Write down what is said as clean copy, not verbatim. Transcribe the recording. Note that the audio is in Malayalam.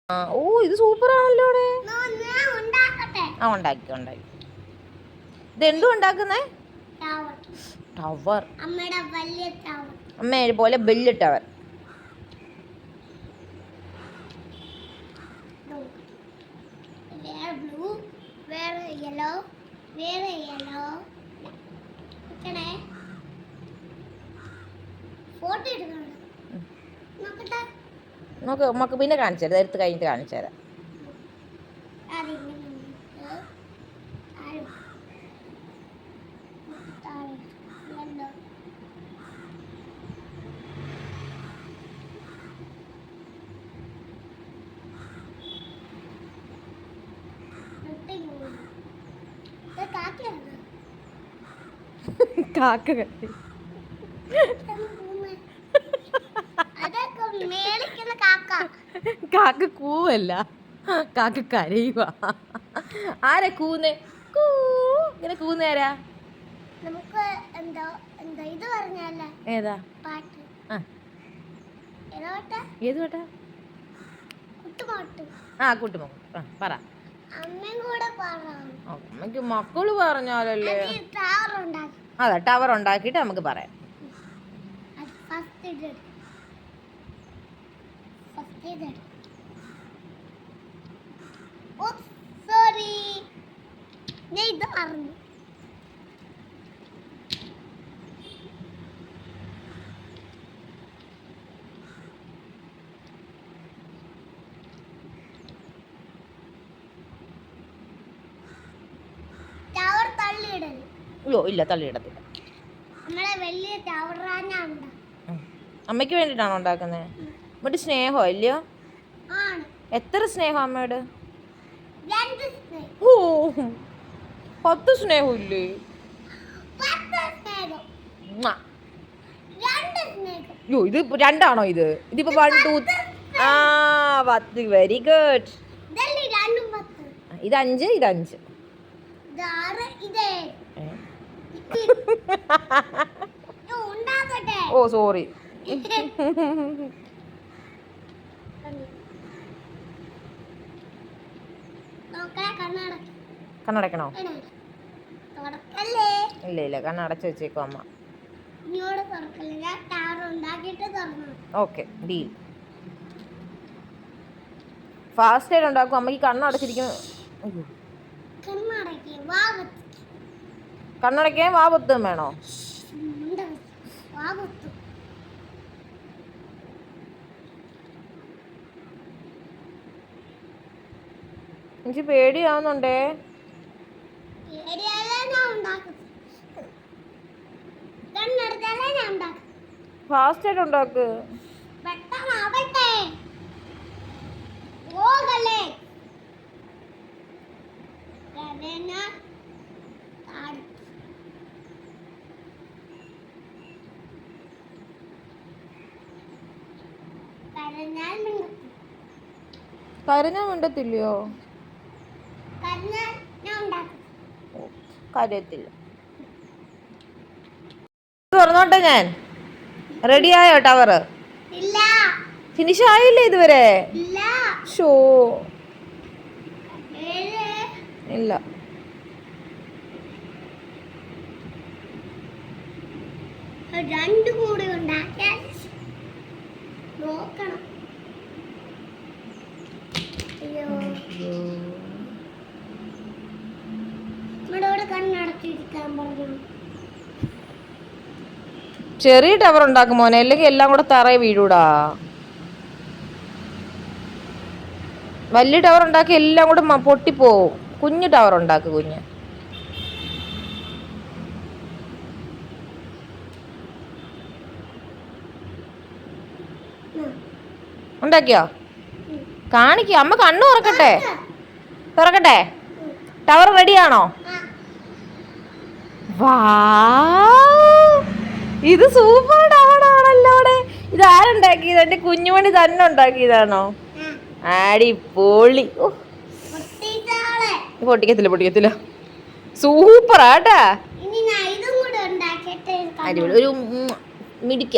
ഓ ഇത് സൂപ്പർ ആണല്ലോ. ആ ഉണ്ടാക്കി. ഇതെന്തും ഉണ്ടാക്കുന്നേ? ടവർ. അമ്മ പോലെ വലിയ ടവർ. നമുക്ക് പിന്നെ കാണിച്ചു തരാം. എടുത്ത് കഴിഞ്ഞിട്ട് കാണിച്ചു തരാം. കാക്ക കാക്ക കൂവല്ല, കാക്ക കരയുക. ആരാ കൂന്ന്? ഇങ്ങനെ കൂന്നേരാ? നമുക്ക് ഇത് പറഞ്ഞല്ലേ? ഏതാ പാട്ട്? ഏത് പാട്ടാ? കുട്ടുമോട്ട്. പറ. അമ്മയ്ക്ക് മക്കള് പറഞ്ഞാലല്ലേ. അതെ, ടവർ ഉണ്ടാക്കിയിട്ട് നമുക്ക് പറയാം. അയ്യോ ഇല്ല, തള്ളിയിടത്തില്ല. അമ്മയ്ക്ക് വേണ്ടിട്ടാണോ ഉണ്ടാക്കുന്നത്? എന്നിട്ട് സ്നേഹോ ഇല്ലയോ? എത്ര സ്നേഹം അമ്മയോട്? 10 സ്നേഹം ഇല്ലേ? അയ്യോ ഇത് 2ആണോ? ഇതിപ്പോ 1 2 10. Very good. ഇത് 5, ഇത് 5. ഓ സോറി. കണ്ണടക്കണോ? ഇല്ല, കണ്ണടച്ച് വെച്ചേക്കോ അമ്മ. Okay, deal. ഫാസ്റ്റ് ആയിട്ട് ഉണ്ടാക്കും. അമ്മക്ക് കണ്ണടച്ചിരിക്കും. കണ്ണടയ്ക്കാൻ വാപത്തും വേണോ? എനിക്ക് പേടിയാവുന്നുണ്ടേ. ഫാസ്റ്റ് ആയിട്ട് ഉണ്ടാക്ക്. കരഞ്ഞാ മിണ്ടത്തില്ലയോ? കരയത്തില്ല. തുറന്നോട്ടെ ഞാൻ. റെഡി ആയോ ടവർ? ഫിനിഷ് ആയില്ലേ ഇതുവരെ? ഷോ ഇല്ല. കൂടി ഉണ്ടാക്കിയാൽ നോക്കണം. ചെറിയ ടവർ ഉണ്ടാക്കും മോനെ, അല്ലെങ്കിൽ എല്ലാം കൂടെ തറയെ വീഴൂടാ. വലിയ ടവർ ഉണ്ടാക്കി എല്ലാം കൂടെ പൊട്ടിപ്പോവും. കുഞ്ഞു ടവർ ഉണ്ടാക്ക്. കുഞ്ഞ് ഉണ്ടാക്കിയോ? കാണിക്ക. അമ്മ കണ്ണു തുറക്കട്ടെ. ടവർ റെഡിയാണോ? ഇത് സൂപ്പർ ടവറാണല്ലോ. ഇത് ആരുണ്ടാക്കിയത്? എന്റെ കുഞ്ഞുമണി തന്നെ ഉണ്ടാക്കിയതാണോ? അടിപൊളി. പൊട്ടിക്കത്തില്ല. സൂപ്പറാട്ടാ. അടിപൊളി. ഒരു മിടിക്ക.